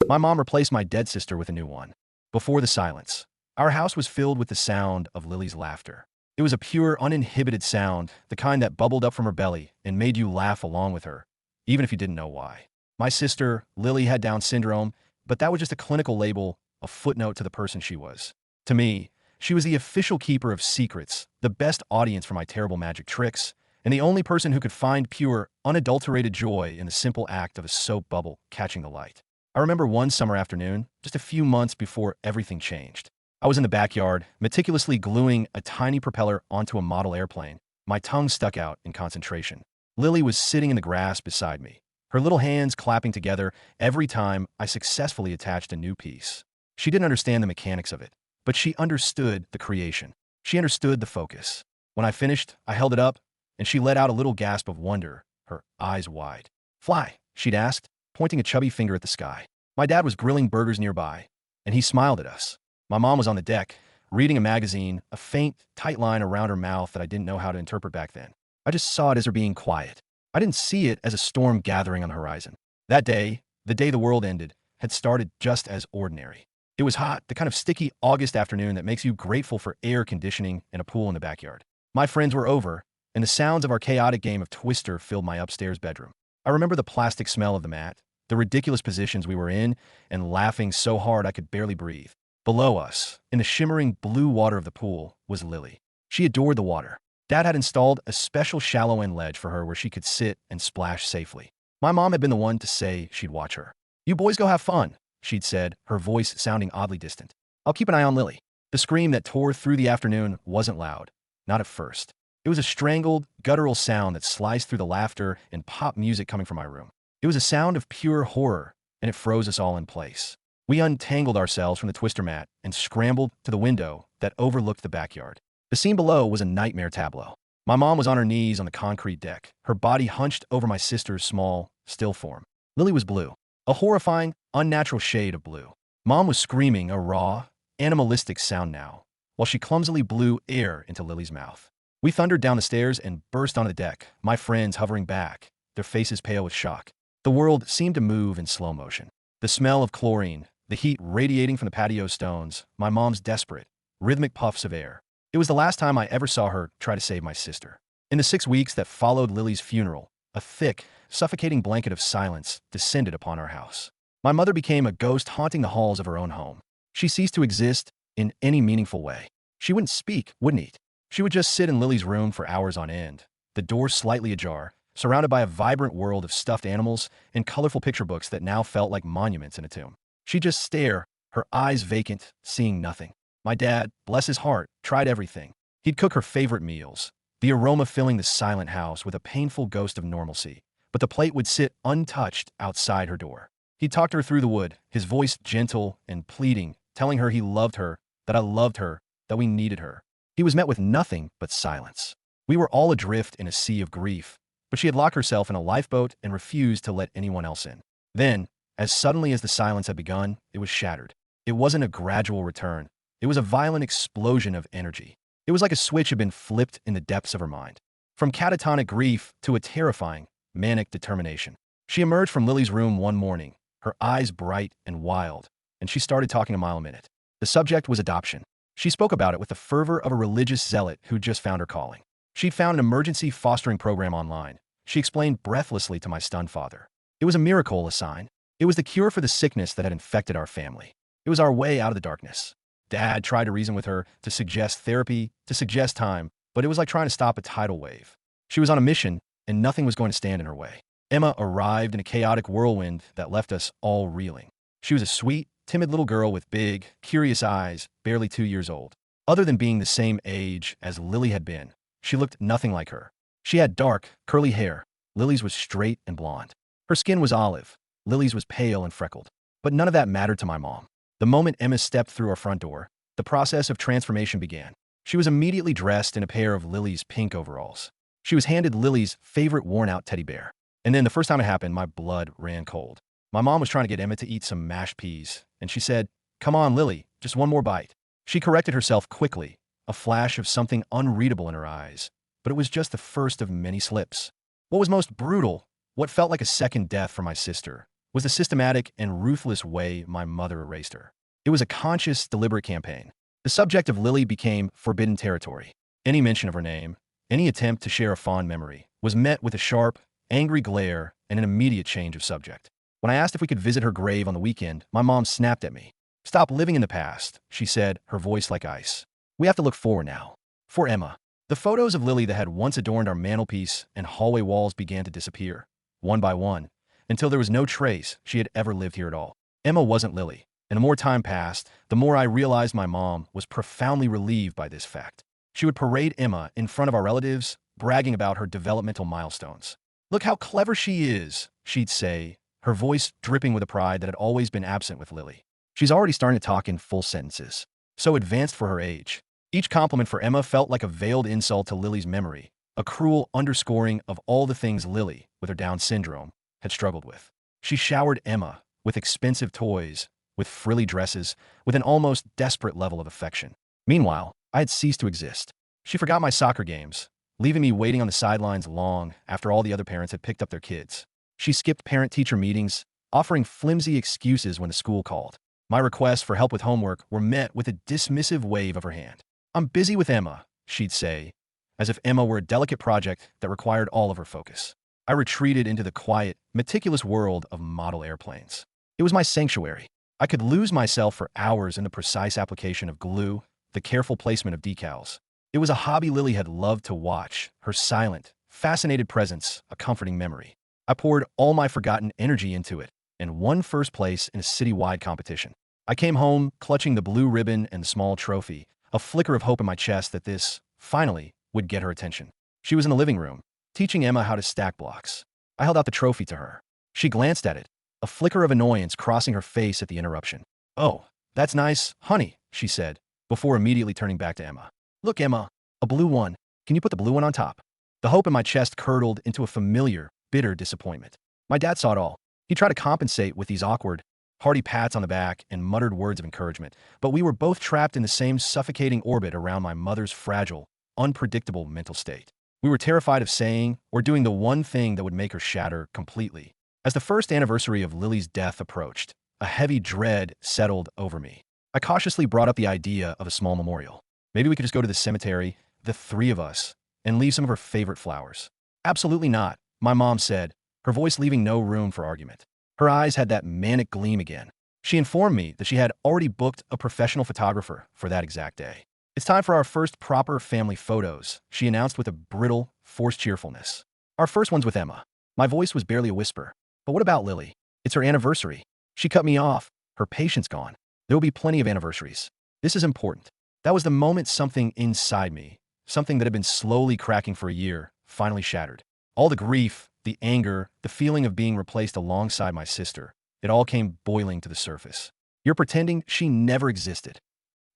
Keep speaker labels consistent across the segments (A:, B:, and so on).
A: My mom replaced my dead sister with a new one. Before the silence, our house was filled with the sound of Lily's laughter. It was a pure, uninhibited sound, the kind that bubbled up from her belly and made you laugh along with her, even if you didn't know why. My sister, Lily, had Down syndrome, but that was just a clinical label, a footnote to the person she was. To me, she was the official keeper of secrets, the best audience for my terrible magic tricks, and the only person who could find pure, unadulterated joy in the simple act of a soap bubble catching the light. I remember one summer afternoon, just a few months before everything changed. I was in the backyard, meticulously gluing a tiny propeller onto a model airplane. My tongue stuck out in concentration. Lily was sitting in the grass beside me, her little hands clapping together every time I successfully attached a new piece. She didn't understand the mechanics of it, but she understood the creation. She understood the focus. When I finished, I held it up, and she let out a little gasp of wonder, her eyes wide. "Fly," she'd asked, pointing a chubby finger at the sky. My dad was grilling burgers nearby, and he smiled at us. My mom was on the deck, reading a magazine, a faint, tight line around her mouth that I didn't know how to interpret back then. I just saw it as her being quiet. I didn't see it as a storm gathering on the horizon. That day, the day the world ended, had started just as ordinary. It was hot, the kind of sticky August afternoon that makes you grateful for air conditioning and a pool in the backyard. My friends were over, and the sounds of our chaotic game of Twister filled my upstairs bedroom. I remember the plastic smell of the mat, the ridiculous positions we were in, and laughing so hard I could barely breathe. Below us, in the shimmering blue water of the pool, was Lily. She adored the water. Dad had installed a special shallow end ledge for her where she could sit and splash safely. My mom had been the one to say she'd watch her. "You boys go have fun," she'd said, her voice sounding oddly distant. "I'll keep an eye on Lily." The scream that tore through the afternoon wasn't loud. Not at first. It was a strangled, guttural sound that sliced through the laughter and pop music coming from my room. It was a sound of pure horror, and it froze us all in place. We untangled ourselves from the twister mat and scrambled to the window that overlooked the backyard. The scene below was a nightmare tableau. My mom was on her knees on the concrete deck, her body hunched over my sister's small, still form. Lily was blue, a horrifying, unnatural shade of blue. Mom was screaming a raw, animalistic sound now, while she clumsily blew air into Lily's mouth. We thundered down the stairs and burst onto the deck, my friends hovering back, their faces pale with shock. The world seemed to move in slow motion. The smell of chlorine, the heat radiating from the patio stones, my mom's desperate, rhythmic puffs of air. It was the last time I ever saw her try to save my sister. In the 6 weeks that followed Lily's funeral, a thick, suffocating blanket of silence descended upon our house. My mother became a ghost haunting the halls of her own home. She ceased to exist in any meaningful way. She wouldn't speak, wouldn't eat. She would just sit in Lily's room for hours on end, the door slightly ajar, surrounded by a vibrant world of stuffed animals and colorful picture books that now felt like monuments in a tomb. She'd just stare, her eyes vacant, seeing nothing. My dad, bless his heart, tried everything. He'd cook her favorite meals, the aroma filling the silent house with a painful ghost of normalcy, but the plate would sit untouched outside her door. He'd talked her through the wood, his voice gentle and pleading, telling her he loved her, that I loved her, that we needed her. He was met with nothing but silence. We were all adrift in a sea of grief, but she had locked herself in a lifeboat and refused to let anyone else in. Then, as suddenly as the silence had begun, it was shattered. It wasn't a gradual return. It was a violent explosion of energy. It was like a switch had been flipped in the depths of her mind. From catatonic grief to a terrifying, manic determination. She emerged from Lily's room one morning, her eyes bright and wild, and she started talking a mile a minute. The subject was adoption. She spoke about it with the fervor of a religious zealot who'd just found her calling. She'd found an emergency fostering program online. She explained breathlessly to my stunned father. It was a miracle, a sign. It was the cure for the sickness that had infected our family. It was our way out of the darkness. Dad tried to reason with her, to suggest therapy, to suggest time, but it was like trying to stop a tidal wave. She was on a mission, and nothing was going to stand in her way. Emma arrived in a chaotic whirlwind that left us all reeling. She was a sweet, timid little girl with big, curious eyes, barely 2 years old. Other than being the same age as Lily had been, she looked nothing like her. She had dark, curly hair. Lily's was straight and blonde. Her skin was olive. Lily's was pale and freckled. But none of that mattered to my mom. The moment Emma stepped through our front door, the process of transformation began. She was immediately dressed in a pair of Lily's pink overalls. She was handed Lily's favorite worn-out teddy bear. And then the first time it happened, my blood ran cold. My mom was trying to get Emma to eat some mashed peas, and she said, "Come on, Lily, just one more bite." She corrected herself quickly, a flash of something unreadable in her eyes, but it was just the first of many slips. What was most brutal, what felt like a second death for my sister, was the systematic and ruthless way my mother erased her. It was a conscious, deliberate campaign. The subject of Lily became forbidden territory. Any mention of her name, any attempt to share a fond memory, was met with a sharp, angry glare and an immediate change of subject. When I asked if we could visit her grave on the weekend, my mom snapped at me. "Stop living in the past," she said, her voice like ice. "We have to look forward now." For Emma. The photos of Lily that had once adorned our mantelpiece and hallway walls began to disappear, one by one, until there was no trace she had ever lived here at all. Emma wasn't Lily, and the more time passed, the more I realized my mom was profoundly relieved by this fact. She would parade Emma in front of our relatives, bragging about her developmental milestones. "Look how clever she is," she'd say, her voice dripping with a pride that had always been absent with Lily. "She's already starting to talk in full sentences. So advanced for her age." Each compliment for Emma felt like a veiled insult to Lily's memory, a cruel underscoring of all the things Lily, with her Down syndrome, had struggled with. She showered Emma with expensive toys, with frilly dresses, with an almost desperate level of affection. Meanwhile, I had ceased to exist. She forgot my soccer games, leaving me waiting on the sidelines long after all the other parents had picked up their kids. She skipped parent-teacher meetings, offering flimsy excuses when the school called. My requests for help with homework were met with a dismissive wave of her hand. "I'm busy with Emma," she'd say, as if Emma were a delicate project that required all of her focus. I retreated into the quiet, meticulous world of model airplanes. It was my sanctuary. I could lose myself for hours in the precise application of glue, the careful placement of decals. It was a hobby Lily had loved to watch, her silent, fascinated presence a comforting memory. I poured all my forgotten energy into it and won first place in a city-wide competition. I came home clutching the blue ribbon and the small trophy, a flicker of hope in my chest that this, finally, would get her attention. She was in the living room, teaching Emma how to stack blocks. I held out the trophy to her. She glanced at it, a flicker of annoyance crossing her face at the interruption. "Oh, that's nice, honey," she said, before immediately turning back to Emma. "Look, Emma, a blue one. Can you put the blue one on top?" The hope in my chest curdled into a familiar, bitter disappointment. My dad saw it all. He tried to compensate with these awkward, hearty pats on the back and muttered words of encouragement, but we were both trapped in the same suffocating orbit around my mother's fragile, unpredictable mental state. We were terrified of saying or doing the one thing that would make her shatter completely. As the first anniversary of Lily's death approached, a heavy dread settled over me. I cautiously brought up the idea of a small memorial. Maybe we could just go to the cemetery, the three of us, and leave some of her favorite flowers. "Absolutely not," my mom said, her voice leaving no room for argument. Her eyes had that manic gleam again. She informed me that she had already booked a professional photographer for that exact day. "It's time for our first proper family photos," she announced with a brittle, forced cheerfulness. "Our first one's with Emma." My voice was barely a whisper. "But what about Lily? It's her anniversary." She cut me off, her patience gone. "There will be plenty of anniversaries. This is important." That was the moment something inside me, something that had been slowly cracking for a year, finally shattered. All the grief, the anger, the feeling of being replaced alongside my sister, it all came boiling to the surface. "You're pretending she never existed."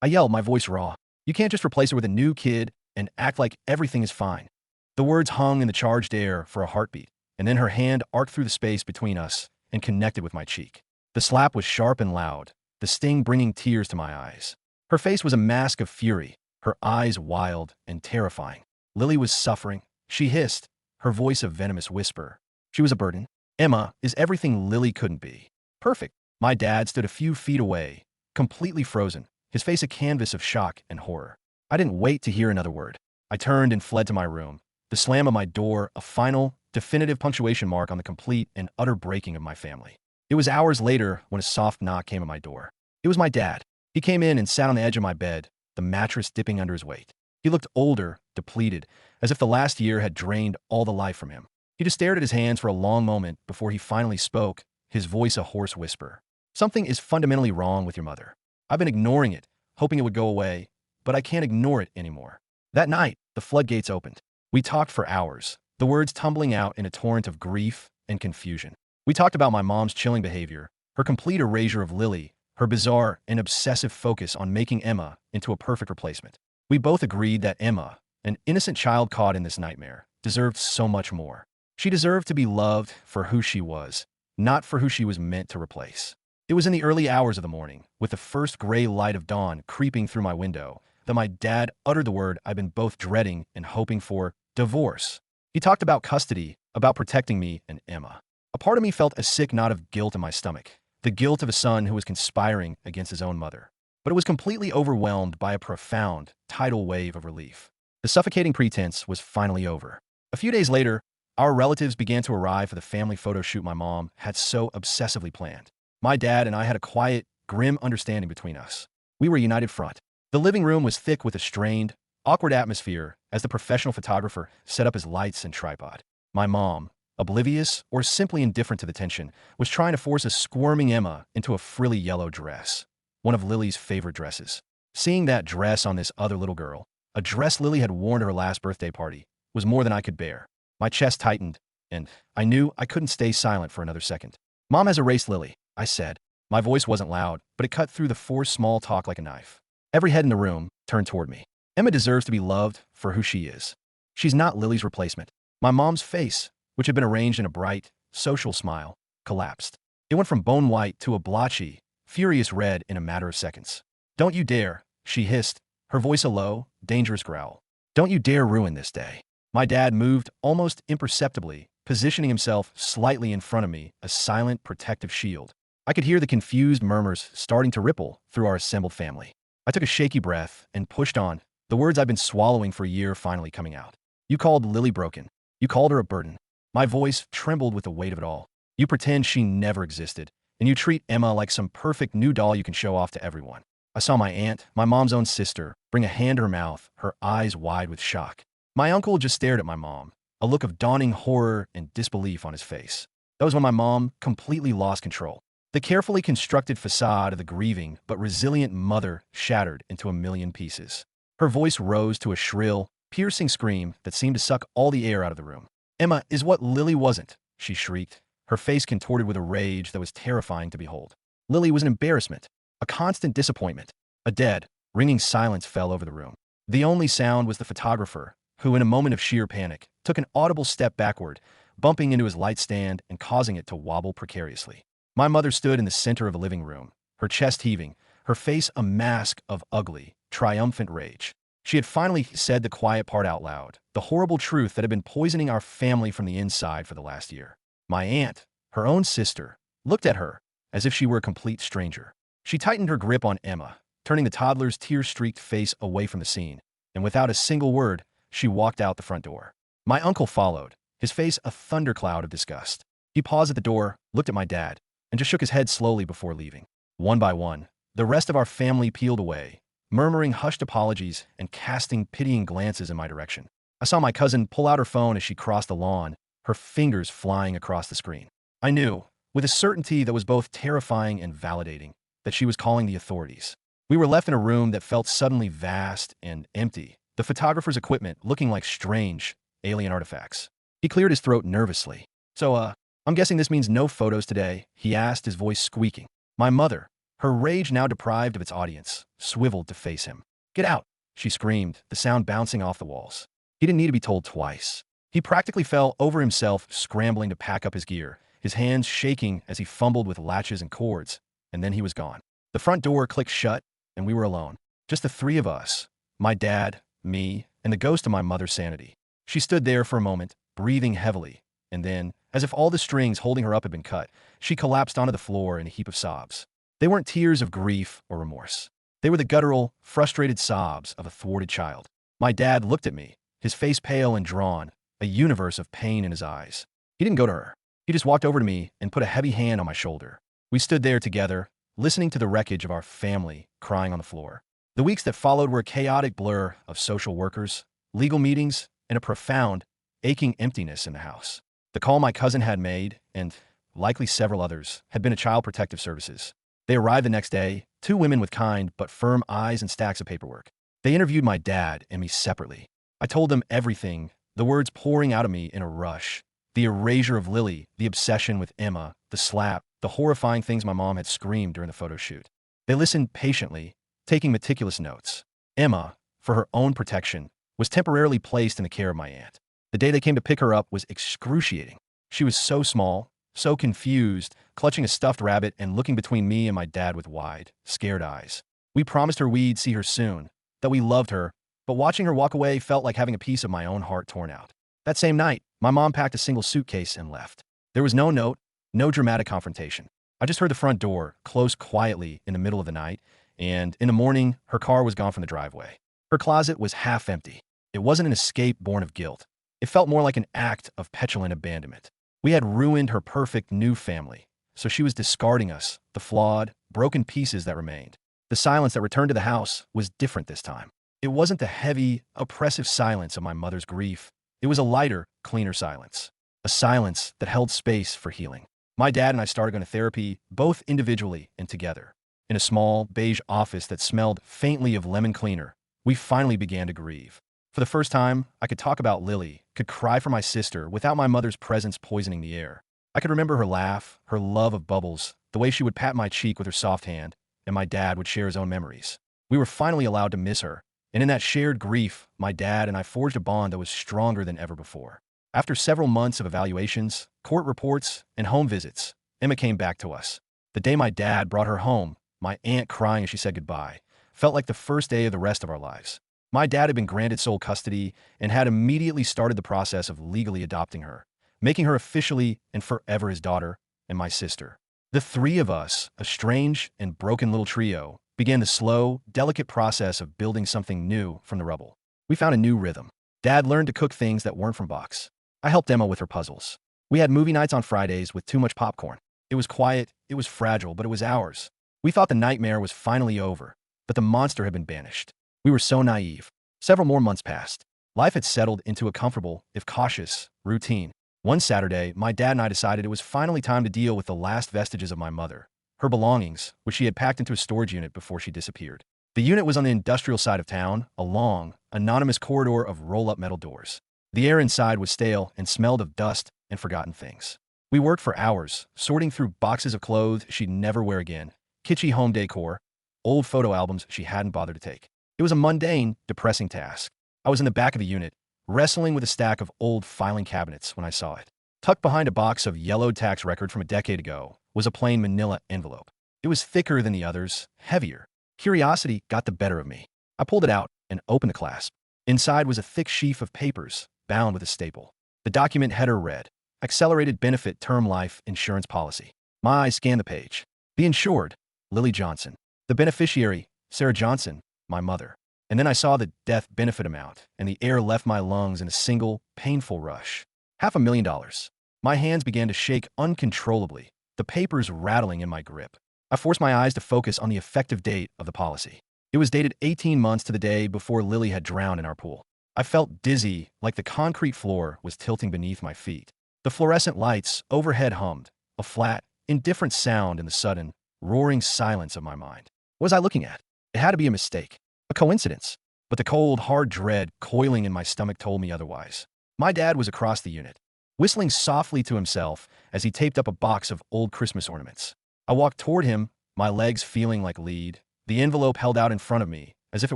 A: I yelled, my voice raw. "You can't just replace her with a new kid and act like everything is fine." The words hung in the charged air for a heartbeat, and then her hand arced through the space between us and connected with my cheek. The slap was sharp and loud, the sting bringing tears to my eyes. Her face was a mask of fury, her eyes wild and terrifying. Lily was suffering. She hissed, her voice a venomous whisper. She was a burden. Emma is everything Lily couldn't be. Perfect. My dad stood a few feet away, completely frozen, his face a canvas of shock and horror. I didn't wait to hear another word. I turned and fled to my room, the slam of my door a final, definitive punctuation mark on the complete and utter breaking of my family. It was hours later when a soft knock came at my door. It was my dad. He came in and sat on the edge of my bed, the mattress dipping under his weight. He looked older, depleted, as if the last year had drained all the life from him. He just stared at his hands for a long moment before he finally spoke, his voice a hoarse whisper. "Something is fundamentally wrong with your mother. I've been ignoring it, hoping it would go away, but I can't ignore it anymore." That night, the floodgates opened. We talked for hours, the words tumbling out in a torrent of grief and confusion. We talked about my mom's chilling behavior, her complete erasure of Lily, her bizarre and obsessive focus on making Emma into a perfect replacement. We both agreed that Emma, an innocent child caught in this nightmare, deserved so much more. She deserved to be loved for who she was, not for who she was meant to replace. It was in the early hours of the morning, with the first gray light of dawn creeping through my window, that my dad uttered the word I've been both dreading and hoping for: divorce. He talked about custody, about protecting me and Emma. A part of me felt a sick knot of guilt in my stomach, the guilt of a son who was conspiring against his own mother. But it was completely overwhelmed by a profound, tidal wave of relief. The suffocating pretense was finally over. A few days later, our relatives began to arrive for the family photo shoot my mom had so obsessively planned. My dad and I had a quiet, grim understanding between us. We were a united front. The living room was thick with a strained, awkward atmosphere as the professional photographer set up his lights and tripod. My mom, oblivious or simply indifferent to the tension, was trying to force a squirming Emma into a frilly yellow dress, one of Lily's favorite dresses. Seeing that dress on this other little girl, a dress Lily had worn at her last birthday party, was more than I could bear. My chest tightened, and I knew I couldn't stay silent for another second. "Mom has erased Lily," I said. My voice wasn't loud, but it cut through the forced small talk like a knife. Every head in the room turned toward me. Emma deserves to be loved for who she is. She's not Lily's replacement. My mom's face, which had been arranged in a bright, social smile, collapsed. It went from bone white to a blotchy, furious red in a matter of seconds. "Don't you dare," she hissed, her voice a low, dangerous growl. "Don't you dare ruin this day." My dad moved almost imperceptibly, positioning himself slightly in front of me, a silent, protective shield. I could hear the confused murmurs starting to ripple through our assembled family. I took a shaky breath and pushed on, the words I'd been swallowing for a year finally coming out. "You called Lily broken. You called her a burden." My voice trembled with the weight of it all. "You pretend she never existed, and you treat Emma like some perfect new doll you can show off to everyone." I saw my aunt, my mom's own sister, bring a hand to her mouth, her eyes wide with shock. My uncle just stared at my mom, a look of dawning horror and disbelief on his face. That was when my mom completely lost control. The carefully constructed facade of the grieving but resilient mother shattered into a million pieces. Her voice rose to a shrill, piercing scream that seemed to suck all the air out of the room. "Emma is what Lily wasn't," she shrieked, her face contorted with a rage that was terrifying to behold. "Lily was an embarrassment, a constant disappointment." A dead, ringing silence fell over the room. The only sound was the photographer, who, in a moment of sheer panic, took an audible step backward, bumping into his light stand and causing it to wobble precariously. My mother stood in the center of a living room, her chest heaving, her face a mask of ugly, triumphant rage. She had finally said the quiet part out loud, the horrible truth that had been poisoning our family from the inside for the last year. My aunt, her own sister, looked at her as if she were a complete stranger. She tightened her grip on Emma, turning the toddler's tear-streaked face away from the scene, and without a single word, she walked out the front door. My uncle followed, his face a thundercloud of disgust. He paused at the door, looked at my dad, and just shook his head slowly before leaving. One by one, the rest of our family peeled away, murmuring hushed apologies and casting pitying glances in my direction. I saw my cousin pull out her phone as she crossed the lawn, her fingers flying across the screen. I knew, with a certainty that was both terrifying and validating, that she was calling the authorities. We were left in a room that felt suddenly vast and empty, the photographer's equipment looking like strange, alien artifacts. He cleared his throat nervously. "So, I'm guessing this means no photos today," he asked, his voice squeaking. My mother, her rage now deprived of its audience, swiveled to face him. "Get out," she screamed, the sound bouncing off the walls. He didn't need to be told twice. He practically fell over himself, scrambling to pack up his gear, his hands shaking as he fumbled with latches and cords, and then he was gone. The front door clicked shut, and we were alone. Just the three of us, my dad, me, and the ghost of my mother's sanity. She stood there for a moment, breathing heavily, and then, as if all the strings holding her up had been cut, she collapsed onto the floor in a heap of sobs. They weren't tears of grief or remorse. They were the guttural, frustrated sobs of a thwarted child. My dad looked at me, his face pale and drawn, a universe of pain in his eyes. He didn't go to her. He just walked over to me and put a heavy hand on my shoulder. We stood there together, listening to the wreckage of our family crying on the floor. The weeks that followed were a chaotic blur of social workers, legal meetings, and a profound, aching emptiness in the house. The call my cousin had made, and likely several others, had been a Child Protective Services. They arrived the next day, two women with kind but firm eyes and stacks of paperwork. They interviewed my dad and me separately. I told them everything, the words pouring out of me in a rush. The erasure of Lily, the obsession with Emma, the slap, the horrifying things my mom had screamed during the photo shoot. They listened patiently, taking meticulous notes. Emma, for her own protection, was temporarily placed in the care of my aunt. The day they came to pick her up was excruciating. She was so small, so confused, clutching a stuffed rabbit and looking between me and my dad with wide, scared eyes. We promised her we'd see her soon, that we loved her, but watching her walk away felt like having a piece of my own heart torn out. That same night, my mom packed a single suitcase and left. There was no note, no dramatic confrontation. I just heard the front door close quietly in the middle of the night, and in the morning, her car was gone from the driveway. Her closet was half empty. It wasn't an escape born of guilt. It felt more like an act of petulant abandonment. We had ruined her perfect new family, so she was discarding us, the flawed, broken pieces that remained. The silence that returned to the house was different this time. It wasn't the heavy, oppressive silence of my mother's grief. It was a lighter, cleaner silence. A silence that held space for healing. My dad and I started going to therapy, both individually and together. In a small, beige office that smelled faintly of lemon cleaner, we finally began to grieve. For the first time, I could talk about Lily, could cry for my sister without my mother's presence poisoning the air. I could remember her laugh, her love of bubbles, the way she would pat my cheek with her soft hand, and my dad would share his own memories. We were finally allowed to miss her, and in that shared grief, my dad and I forged a bond that was stronger than ever before. After several months of evaluations, court reports, and home visits, Emma came back to us. The day my dad brought her home, my aunt crying as she said goodbye, felt like the first day of the rest of our lives. My dad had been granted sole custody and had immediately started the process of legally adopting her, making her officially and forever his daughter and my sister. The three of us, a strange and broken little trio, began the slow, delicate process of building something new from the rubble. We found a new rhythm. Dad learned to cook things that weren't from box. I helped Emma with her puzzles. We had movie nights on Fridays with too much popcorn. It was quiet, it was fragile, but it was ours. We thought the nightmare was finally over, but the monster had been banished. We were so naive. Several more months passed. Life had settled into a comfortable, if cautious, routine. One Saturday, my dad and I decided it was finally time to deal with the last vestiges of my mother, her belongings, which she had packed into a storage unit before she disappeared. The unit was on the industrial side of town, a long, anonymous corridor of roll-up metal doors. The air inside was stale and smelled of dust and forgotten things. We worked for hours, sorting through boxes of clothes she'd never wear again, kitschy home decor, old photo albums she hadn't bothered to take. It was a mundane, depressing task. I was in the back of the unit, wrestling with a stack of old filing cabinets when I saw it. Tucked behind a box of yellowed tax record from a decade ago was a plain manila envelope. It was thicker than the others, heavier. Curiosity got the better of me. I pulled it out and opened the clasp. Inside was a thick sheaf of papers, bound with a staple. The document header read, Accelerated Benefit Term Life Insurance Policy. My eyes scanned the page. The insured, Lily Johnson. The beneficiary, Sarah Johnson, my mother. And then I saw the death benefit amount, and the air left my lungs in a single, painful rush. $500,000. My hands began to shake uncontrollably, the papers rattling in my grip. I forced my eyes to focus on the effective date of the policy. It was dated 18 months to the day before Lily had drowned in our pool. I felt dizzy, like the concrete floor was tilting beneath my feet. The fluorescent lights overhead hummed, a flat, indifferent sound in the sudden, roaring silence of my mind. What was I looking at? It had to be a mistake, a coincidence. But the cold, hard dread coiling in my stomach told me otherwise. My dad was across the unit, whistling softly to himself as he taped up a box of old Christmas ornaments. I walked toward him, my legs feeling like lead, the envelope held out in front of me as if it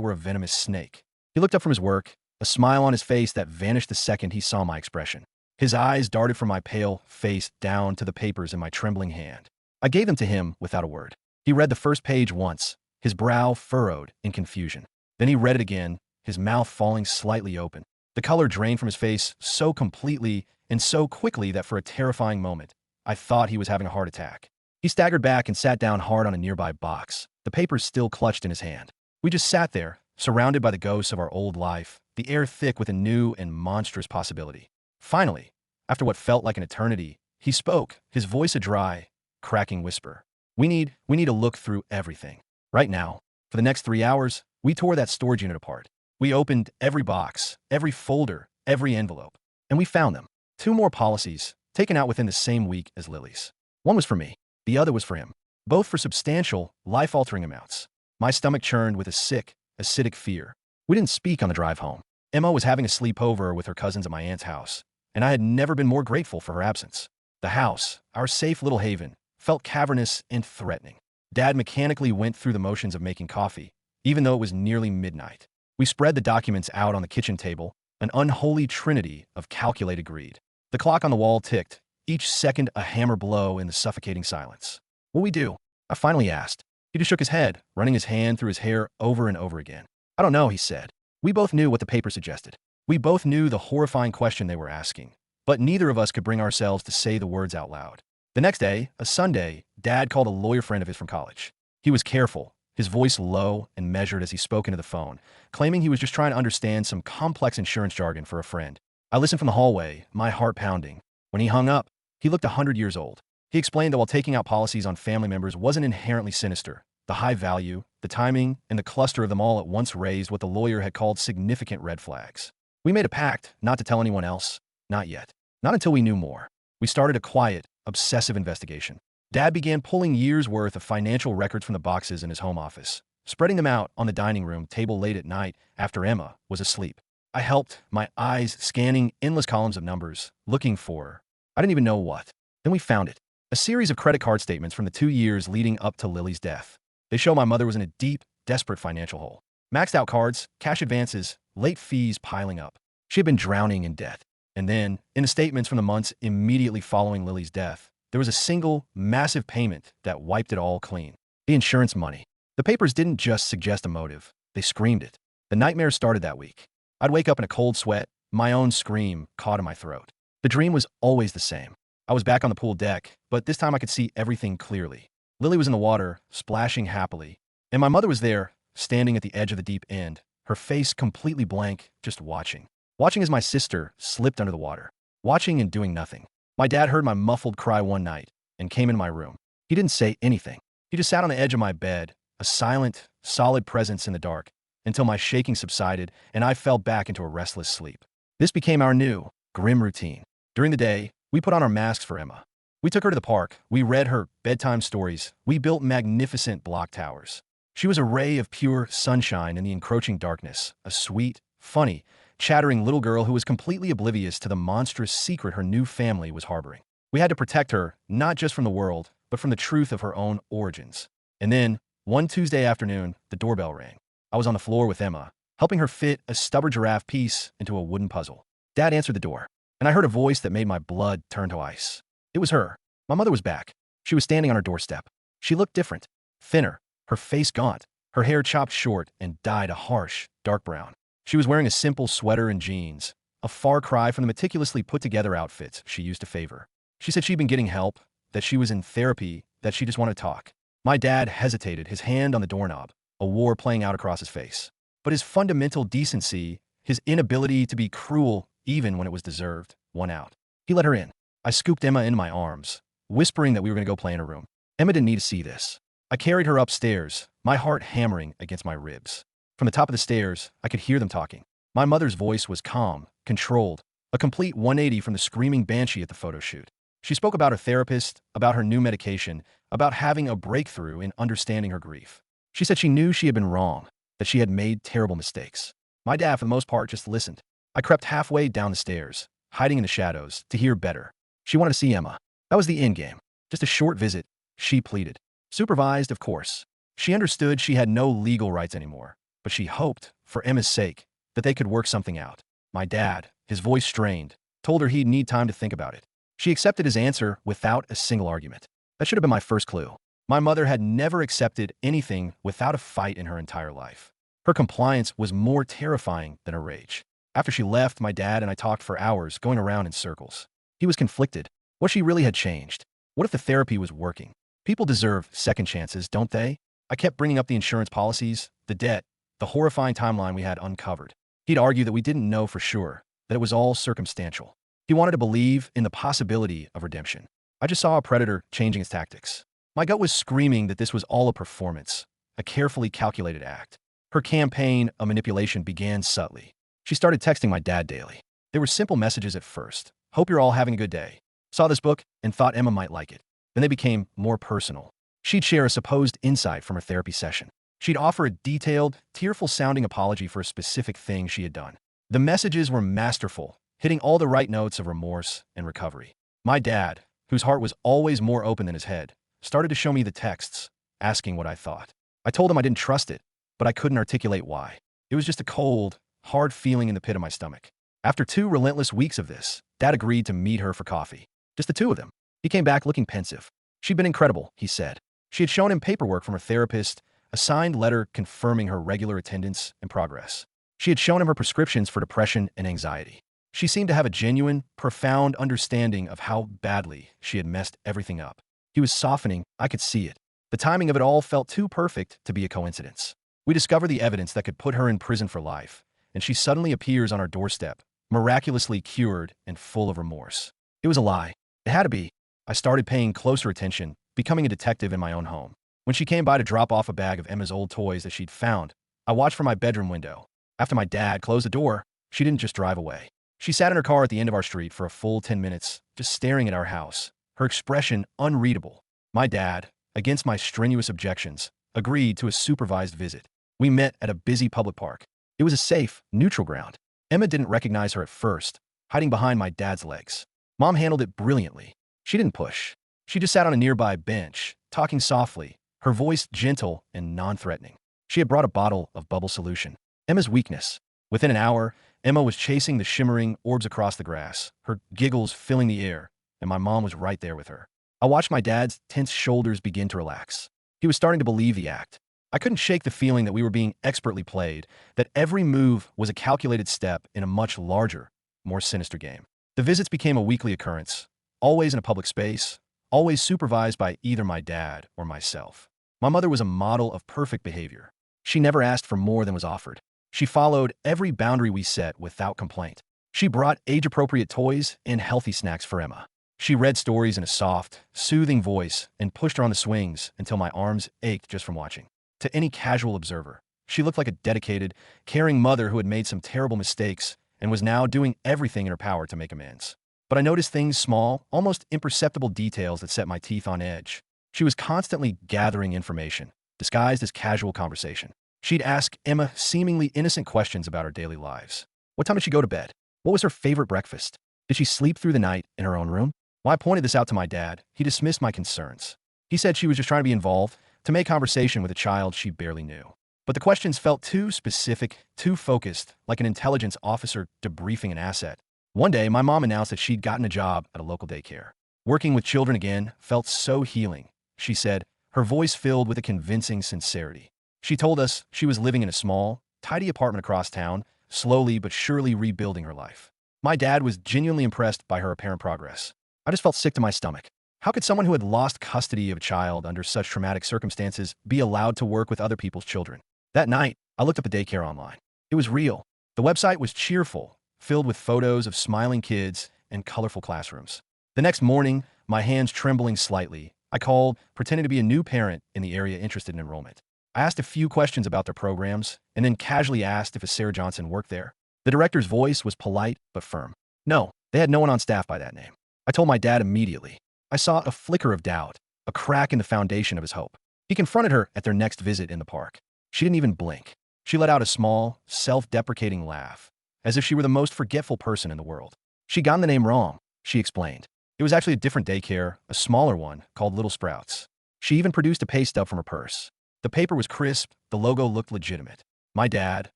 A: were a venomous snake. He looked up from his work, a smile on his face that vanished the second he saw my expression. His eyes darted from my pale face down to the papers in my trembling hand. I gave them to him without a word. He read the first page once, his brow furrowed in confusion. Then he read it again, his mouth falling slightly open. The color drained from his face so completely and so quickly that for a terrifying moment, I thought he was having a heart attack. He staggered back and sat down hard on a nearby box, the papers still clutched in his hand. We just sat there, surrounded by the ghosts of our old life, the air thick with a new and monstrous possibility. Finally, after what felt like an eternity, he spoke, his voice a dry, cracking whisper. We need to look through everything. Right now. For the next 3 hours, we tore that storage unit apart. We opened every box, every folder, every envelope. And we found them. 2 more policies, taken out within the same week as Lily's. One was for me. The other was for him. Both for substantial, life-altering amounts. My stomach churned with a sick, acidic fear. We didn't speak on the drive home. Emma was having a sleepover with her cousins at my aunt's house, and I had never been more grateful for her absence. The house, our safe little haven, felt cavernous and threatening. Dad mechanically went through the motions of making coffee, even though it was nearly midnight. We spread the documents out on the kitchen table, an unholy trinity of calculated greed. The clock on the wall ticked, each second a hammer blow in the suffocating silence. What'll we do? I finally asked. He just shook his head, running his hand through his hair over and over again. I don't know, he said. We both knew what the paper suggested. We both knew the horrifying question they were asking. but neither of us could bring ourselves to say the words out loud. The next day, a Sunday, Dad called a lawyer friend of his from college. He was careful, his voice low and measured as he spoke into the phone, claiming he was just trying to understand some complex insurance jargon for a friend. I listened from the hallway, my heart pounding. When he hung up, he looked 100 years old. He explained that while taking out policies on family members wasn't inherently sinister, the high value, the timing, and the cluster of them all at once raised what the lawyer had called significant red flags. We made a pact not to tell anyone else. Not yet. Not until we knew more. We started a quiet, obsessive investigation. Dad began pulling years' worth of financial records from the boxes in his home office, spreading them out on the dining room table late at night after Emma was asleep. I helped, my eyes scanning endless columns of numbers, looking for, I didn't even know what. Then we found it. A series of credit card statements from the 2 years leading up to Lily's death. They show my mother was in a deep, desperate financial hole. Maxed out cards, cash advances, late fees piling up. She had been drowning in debt. And then, in the statements from the months immediately following Lily's death, there was a single, massive payment that wiped it all clean. The insurance money. The papers didn't just suggest a motive. They screamed it. The nightmare started that week. I'd wake up in a cold sweat, my own scream caught in my throat. The dream was always the same. I was back on the pool deck, but this time I could see everything clearly. Lily was in the water, splashing happily, and my mother was there, standing at the edge of the deep end, her face completely blank, just watching. Watching as my sister slipped under the water. Watching and doing nothing. My dad heard my muffled cry one night and came into my room. He didn't say anything. He just sat on the edge of my bed, a silent, solid presence in the dark, until my shaking subsided and I fell back into a restless sleep. This became our new, grim routine. During the day, we put on our masks for Emma. We took her to the park. We read her bedtime stories. We built magnificent block towers. She was a ray of pure sunshine in the encroaching darkness, a sweet, funny, chattering little girl who was completely oblivious to the monstrous secret her new family was harboring. We had to protect her, not just from the world, but from the truth of her own origins. And then, one Tuesday afternoon, the doorbell rang. I was on the floor with Emma, helping her fit a stubborn giraffe piece into a wooden puzzle. Dad answered the door, and I heard a voice that made my blood turn to ice. It was her. My mother was back. She was standing on her doorstep. She looked different, thinner, her face gaunt, her hair chopped short and dyed a harsh, dark brown. She was wearing a simple sweater and jeans, a far cry from the meticulously put-together outfits she used to favor. She said she'd been getting help, that she was in therapy, that she just wanted to talk. My dad hesitated, his hand on the doorknob, a war playing out across his face. But his fundamental decency, his inability to be cruel even when it was deserved, won out. He let her in. I scooped Emma into my arms, whispering that we were going to go play in her room. Emma didn't need to see this. I carried her upstairs, my heart hammering against my ribs. From the top of the stairs, I could hear them talking. My mother's voice was calm, controlled, a complete 180 from the screaming banshee at the photo shoot. She spoke about her therapist, about her new medication, about having a breakthrough in understanding her grief. She said she knew she had been wrong, that she had made terrible mistakes. My dad, for the most part, just listened. I crept halfway down the stairs, hiding in the shadows, to hear better. She wanted to see Emma. That was the endgame. Just a short visit, she pleaded. Supervised, of course. She understood she had no legal rights anymore, but she hoped, for Emma's sake, that they could work something out. My dad, his voice strained, told her he'd need time to think about it. She accepted his answer without a single argument. That should have been my first clue. My mother had never accepted anything without a fight in her entire life. Her compliance was more terrifying than her rage. After she left, my dad and I talked for hours, going around in circles. He was conflicted. What she really had changed? What if the therapy was working? People deserve second chances, don't they? I kept bringing up the insurance policies, the debt, the horrifying timeline we had uncovered. He'd argue that we didn't know for sure, that it was all circumstantial. He wanted to believe in the possibility of redemption. I just saw a predator changing its tactics. My gut was screaming that this was all a performance, a carefully calculated act. Her campaign of manipulation began subtly. She started texting my dad daily. They were simple messages at first. Hope you're all having a good day. Saw this book and thought Emma might like it. Then they became more personal. She'd share a supposed insight from her therapy session. She'd offer a detailed, tearful-sounding apology for a specific thing she had done. The messages were masterful, hitting all the right notes of remorse and recovery. My dad, whose heart was always more open than his head, started to show me the texts, asking what I thought. I told him I didn't trust it, but I couldn't articulate why. It was just a cold, hard feeling in the pit of my stomach. After 2 relentless weeks of this, Dad agreed to meet her for coffee. Just the 2 of them. He came back looking pensive. She'd been incredible, he said. She had shown him paperwork from her therapist, a signed letter confirming her regular attendance and progress. She had shown him her prescriptions for depression and anxiety. She seemed to have a genuine, profound understanding of how badly she had messed everything up. He was softening, I could see it. The timing of it all felt too perfect to be a coincidence. We discover the evidence that could put her in prison for life, and she suddenly appears on our doorstep, miraculously cured and full of remorse. It was a lie. It had to be. I started paying closer attention, becoming a detective in my own home. When she came by to drop off a bag of Emma's old toys that she'd found, I watched from my bedroom window. After my dad closed the door, she didn't just drive away. She sat in her car at the end of our street for a full 10 minutes, just staring at our house, her expression unreadable. My dad, against my strenuous objections, agreed to a supervised visit. We met at a busy public park. It was a safe, neutral ground. Emma didn't recognize her at first, hiding behind my dad's legs. Mom handled it brilliantly. She didn't push. She just sat on a nearby bench, talking softly, her voice gentle and non-threatening. She had brought a bottle of bubble solution. Emma's weakness. Within an hour, Emma was chasing the shimmering orbs across the grass, her giggles filling the air, and my mom was right there with her. I watched my dad's tense shoulders begin to relax. He was starting to believe the act. I couldn't shake the feeling that we were being expertly played, that every move was a calculated step in a much larger, more sinister game. The visits became a weekly occurrence, always in a public space, always supervised by either my dad or myself. My mother was a model of perfect behavior. She never asked for more than was offered. She followed every boundary we set without complaint. She brought age-appropriate toys and healthy snacks for Emma. She read stories in a soft, soothing voice and pushed her on the swings until my arms ached just from watching. To any casual observer, she looked like a dedicated, caring mother who had made some terrible mistakes and was now doing everything in her power to make amends. But I noticed things, small, almost imperceptible details that set my teeth on edge. She was constantly gathering information, disguised as casual conversation. She'd ask Emma seemingly innocent questions about her daily lives. What time did she go to bed? What was her favorite breakfast? Did she sleep through the night in her own room? When I pointed this out to my dad, he dismissed my concerns. He said she was just trying to be involved, to make conversation with a child she barely knew. But the questions felt too specific, too focused, like an intelligence officer debriefing an asset. One day, my mom announced that she'd gotten a job at a local daycare. Working with children again felt so healing, she said, her voice filled with a convincing sincerity. She told us she was living in a small, tidy apartment across town, slowly but surely rebuilding her life. My dad was genuinely impressed by her apparent progress. I just felt sick to my stomach. How could someone who had lost custody of a child under such traumatic circumstances be allowed to work with other people's children? That night, I looked up the daycare online. It was real. The website was cheerful, filled with photos of smiling kids and colorful classrooms. The next morning, my hands trembling slightly, I called, pretending to be a new parent in the area interested in enrollment. I asked a few questions about their programs, and then casually asked if a Sarah Johnson worked there. The director's voice was polite but firm. No, they had no one on staff by that name. I told my dad immediately. I saw a flicker of doubt, a crack in the foundation of his hope. He confronted her at their next visit in the park. She didn't even blink. She let out a small, self-deprecating laugh, as if she were the most forgetful person in the world. She'd gotten the name wrong, she explained. It was actually a different daycare, a smaller one, called Little Sprouts. She even produced a pay stub from her purse. The paper was crisp, the logo looked legitimate. My dad,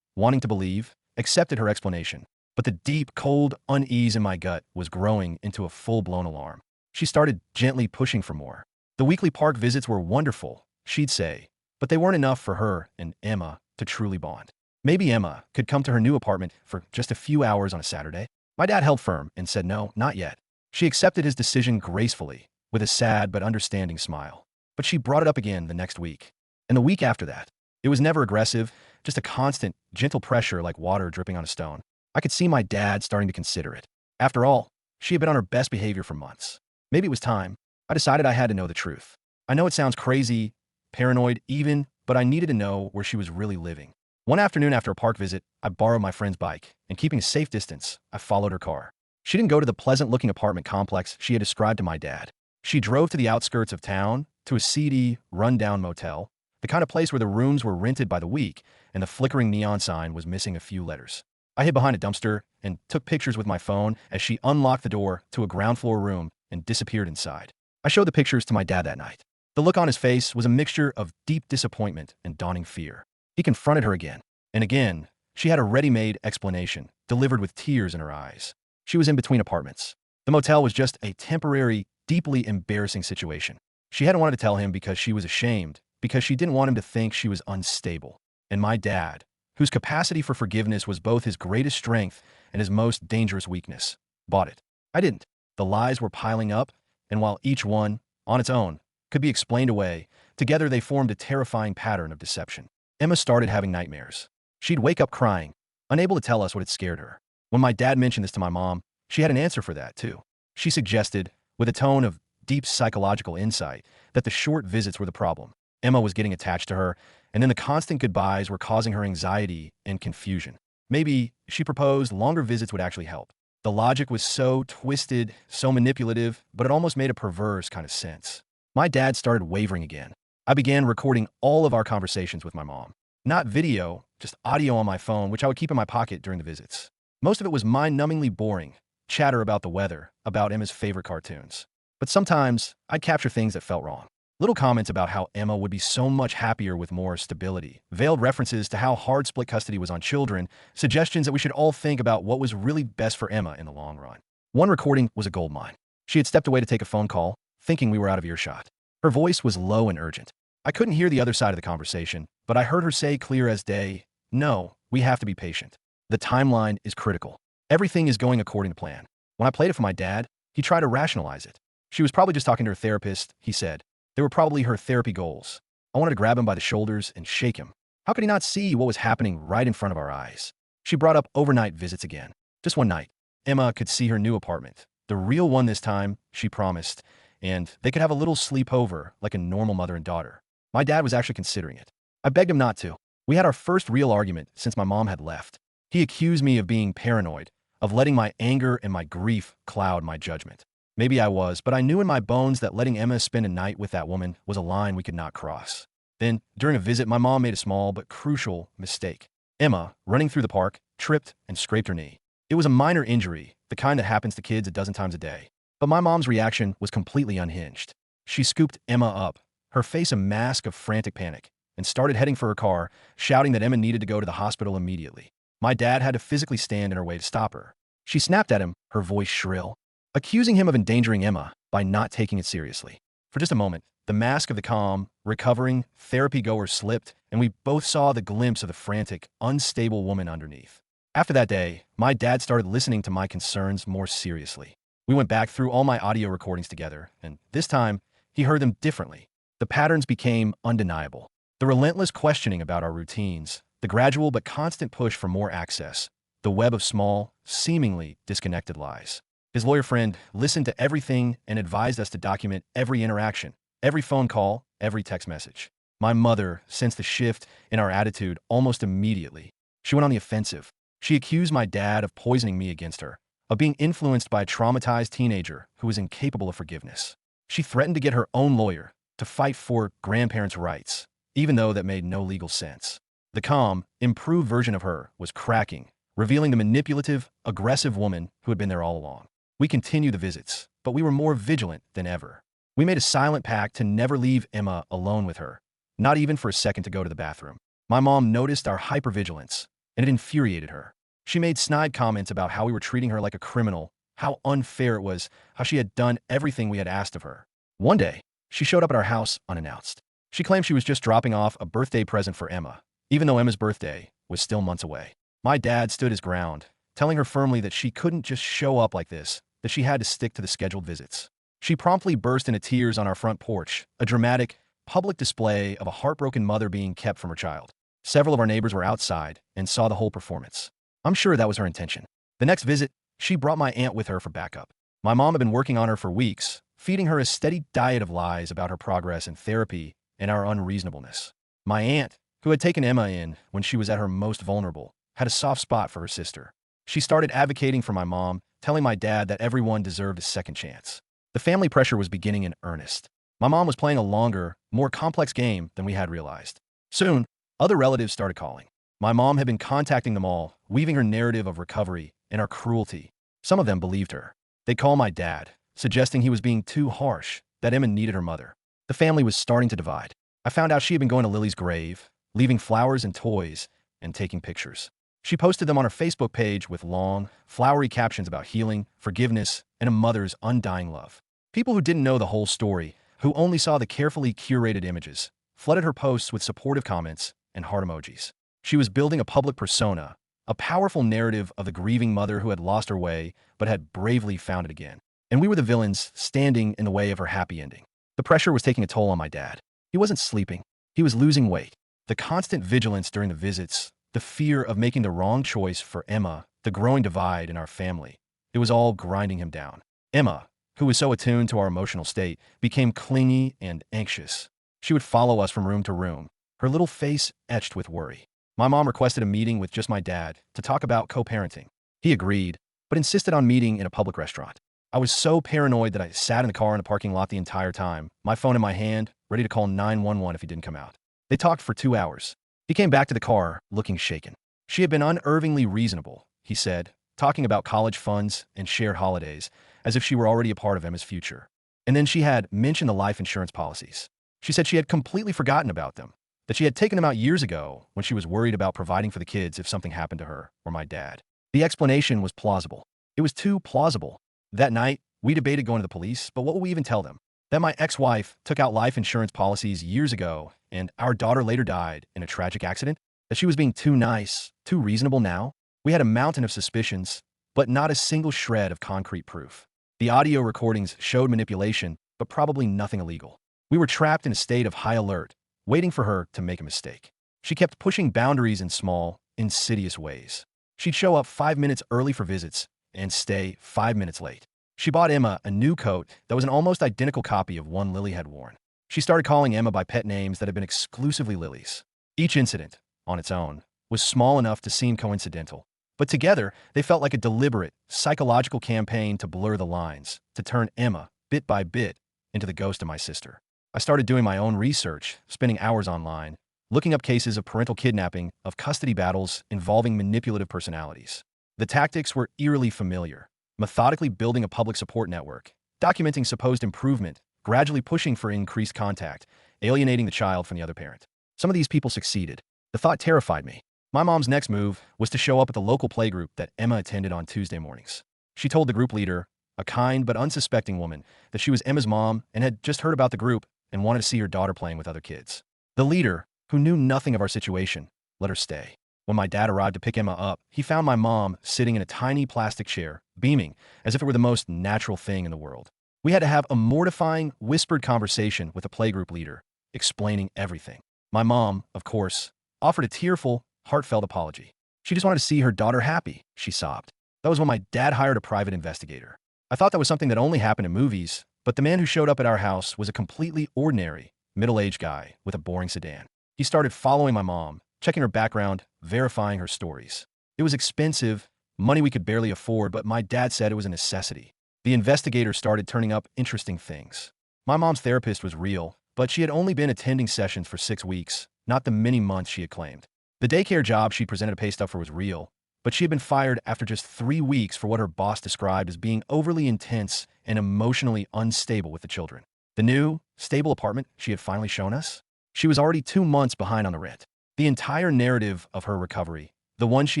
A: wanting to believe, accepted her explanation. But the deep, cold unease in my gut was growing into a full-blown alarm. She started gently pushing for more. The weekly park visits were wonderful, she'd say, but they weren't enough for her and Emma to truly bond. Maybe Emma could come to her new apartment for just a few hours on a Saturday. My dad held firm and said no, not yet. She accepted his decision gracefully, with a sad but understanding smile. But she brought it up again the next week. And the week after that. It was never aggressive, just a constant, gentle pressure like water dripping on a stone. I could see my dad starting to consider it. After all, she had been on her best behavior for months. Maybe it was time. I decided I had to know the truth. I know it sounds crazy, paranoid even, but I needed to know where she was really living. One afternoon after a park visit, I borrowed my friend's bike, and keeping a safe distance, I followed her car. She didn't go to the pleasant-looking apartment complex she had described to my dad. She drove to the outskirts of town, to a seedy, run-down motel, the kind of place where the rooms were rented by the week, and the flickering neon sign was missing a few letters. I hid behind a dumpster and took pictures with my phone as she unlocked the door to a ground-floor room and disappeared inside. I showed the pictures to my dad that night. The look on his face was a mixture of deep disappointment and dawning fear. He confronted her again, and again, she had a ready-made explanation, delivered with tears in her eyes. She was in between apartments. The motel was just a temporary, deeply embarrassing situation. She hadn't wanted to tell him because she was ashamed, because she didn't want him to think she was unstable. And my dad, whose capacity for forgiveness was both his greatest strength and his most dangerous weakness. Bought it. I didn't. The lies were piling up, and while each one, on its own, could be explained away, together they formed a terrifying pattern of deception. Emma started having nightmares. She'd wake up crying, unable to tell us what had scared her. When my dad mentioned this to my mom, she had an answer for that, too. She suggested, with a tone of deep psychological insight, that the short visits were the problem. Emma was getting attached to her, and then the constant goodbyes were causing her anxiety and confusion. Maybe, she proposed, longer visits would actually help. The logic was so twisted, so manipulative, but it almost made a perverse kind of sense. My dad started wavering again. I began recording all of our conversations with my mom. Not video, just audio on my phone, which I would keep in my pocket during the visits. Most of it was mind-numbingly boring, chatter about the weather, about Emma's favorite cartoons. But sometimes, I'd capture things that felt wrong. Little comments about how Emma would be so much happier with more stability, veiled references to how hard split custody was on children, suggestions that we should all think about what was really best for Emma in the long run. One recording was a goldmine. She had stepped away to take a phone call, thinking we were out of earshot. Her voice was low and urgent. I couldn't hear the other side of the conversation, but I heard her say clear as day, "No, we have to be patient. The timeline is critical. Everything is going according to plan." When I played it for my dad, he tried to rationalize it. She was probably just talking to her therapist, he said. They were probably her therapy goals. I wanted to grab him by the shoulders and shake him. How could he not see what was happening right in front of our eyes? She brought up overnight visits again. Just one night. Emma could see her new apartment. The real one this time, she promised, and they could have a little sleepover like a normal mother and daughter. My dad was actually considering it. I begged him not to. We had our first real argument since my mom had left. He accused me of being paranoid, of letting my anger and my grief cloud my judgment. Maybe I was, but I knew in my bones that letting Emma spend a night with that woman was a line we could not cross. Then, during a visit, my mom made a small but crucial mistake. Emma, running through the park, tripped and scraped her knee. It was a minor injury, the kind that happens to kids a dozen times a day. But my mom's reaction was completely unhinged. She scooped Emma up, her face a mask of frantic panic, and started heading for her car, shouting that Emma needed to go to the hospital immediately. My dad had to physically stand in her way to stop her. She snapped at him, her voice shrill, accusing him of endangering Emma by not taking it seriously. For just a moment, the mask of the calm, recovering therapy-goer slipped, and we both saw the glimpse of the frantic, unstable woman underneath. After that day, my dad started listening to my concerns more seriously. We went back through all my audio recordings together, and this time, he heard them differently. The patterns became undeniable. The relentless questioning about our routines, the gradual but constant push for more access, the web of small, seemingly disconnected lies. His lawyer friend listened to everything and advised us to document every interaction, every phone call, every text message. My mother sensed the shift in our attitude almost immediately. She went on the offensive. She accused my dad of poisoning me against her, of being influenced by a traumatized teenager who was incapable of forgiveness. She threatened to get her own lawyer to fight for grandparents' rights, even though that made no legal sense. The calm, improved version of her was cracking, revealing the manipulative, aggressive woman who had been there all along. We continued the visits, but we were more vigilant than ever. We made a silent pact to never leave Emma alone with her, not even for a second to go to the bathroom. My mom noticed our hypervigilance, and it infuriated her. She made snide comments about how we were treating her like a criminal, how unfair it was, how she had done everything we had asked of her. One day, she showed up at our house unannounced. She claimed she was just dropping off a birthday present for Emma, even though Emma's birthday was still months away. My dad stood his ground, telling her firmly that she couldn't just show up like this, that she had to stick to the scheduled visits. She promptly burst into tears on our front porch, a dramatic, public display of a heartbroken mother being kept from her child. Several of our neighbors were outside and saw the whole performance. I'm sure that was her intention. The next visit, she brought my aunt with her for backup. My mom had been working on her for weeks, feeding her a steady diet of lies about her progress in therapy and our unreasonableness. My aunt, who had taken Emma in when she was at her most vulnerable, had a soft spot for her sister. She started advocating for my mom, telling my dad that everyone deserved a second chance. The family pressure was beginning in earnest. My mom was playing a longer, more complex game than we had realized. Soon, other relatives started calling. My mom had been contacting them all, weaving her narrative of recovery and our cruelty. Some of them believed her. They'd call my dad, suggesting he was being too harsh, that Emma needed her mother. The family was starting to divide. I found out she had been going to Lily's grave, leaving flowers and toys, and taking pictures. She posted them on her Facebook page with long, flowery captions about healing, forgiveness, and a mother's undying love. People who didn't know the whole story, who only saw the carefully curated images, flooded her posts with supportive comments and heart emojis. She was building a public persona, a powerful narrative of the grieving mother who had lost her way but had bravely found it again. And we were the villains standing in the way of her happy ending. The pressure was taking a toll on my dad. He wasn't sleeping. He was losing weight. The constant vigilance during the visits, the fear of making the wrong choice for Emma, the growing divide in our family, it was all grinding him down. Emma, who was so attuned to our emotional state, became clingy and anxious. She would follow us from room to room, her little face etched with worry. My mom requested a meeting with just my dad to talk about co-parenting. He agreed, but insisted on meeting in a public restaurant. I was so paranoid that I sat in the car in the parking lot the entire time, my phone in my hand, ready to call 911 if he didn't come out. They talked for 2 hours. He came back to the car, looking shaken. She had been unervingly reasonable, he said, talking about college funds and shared holidays, as if she were already a part of Emma's future. And then she had mentioned the life insurance policies. She said she had completely forgotten about them, that she had taken them out years ago when she was worried about providing for the kids if something happened to her or my dad. The explanation was plausible. It was too plausible. That night, we debated going to the police, but what would we even tell them? That my ex-wife took out life insurance policies years ago and our daughter later died in a tragic accident? That she was being too nice, too reasonable now? We had a mountain of suspicions, but not a single shred of concrete proof. The audio recordings showed manipulation, but probably nothing illegal. We were trapped in a state of high alert, waiting for her to make a mistake. She kept pushing boundaries in small, insidious ways. She'd show up 5 minutes early for visits and stay 5 minutes late. She bought Emma a new coat that was an almost identical copy of one Lily had worn. She started calling Emma by pet names that had been exclusively Lily's. Each incident, on its own, was small enough to seem coincidental, but together they felt like a deliberate, psychological campaign to blur the lines, to turn Emma, bit by bit, into the ghost of my sister. I started doing my own research, spending hours online, looking up cases of parental kidnapping, of custody battles involving manipulative personalities. The tactics were eerily familiar. Methodically building a public support network, documenting supposed improvement, gradually pushing for increased contact, alienating the child from the other parent. Some of these people succeeded. The thought terrified me. My mom's next move was to show up at the local playgroup that Emma attended on Tuesday mornings. She told the group leader, a kind but unsuspecting woman, that she was Emma's mom and had just heard about the group and wanted to see her daughter playing with other kids. The leader, who knew nothing of our situation, let her stay. When my dad arrived to pick Emma up, he found my mom sitting in a tiny plastic chair, beaming, as if it were the most natural thing in the world. We had to have a mortifying, whispered conversation with the playgroup leader, explaining everything. My mom, of course, offered a tearful, heartfelt apology. She just wanted to see her daughter happy, she sobbed. That was when my dad hired a private investigator. I thought that was something that only happened in movies, but the man who showed up at our house was a completely ordinary, middle-aged guy with a boring sedan. He started following my mom, checking her background, verifying her stories. It was expensive, money we could barely afford, but my dad said it was a necessity. The investigator started turning up interesting things. My mom's therapist was real, but she had only been attending sessions for 6 weeks, not the many months she had claimed. The daycare job she presented a pay stub for was real, but she had been fired after just 3 weeks for what her boss described as being overly intense and emotionally unstable with the children. The new, stable apartment she had finally shown us? She was already 2 months behind on the rent. The entire narrative of her recovery, the one she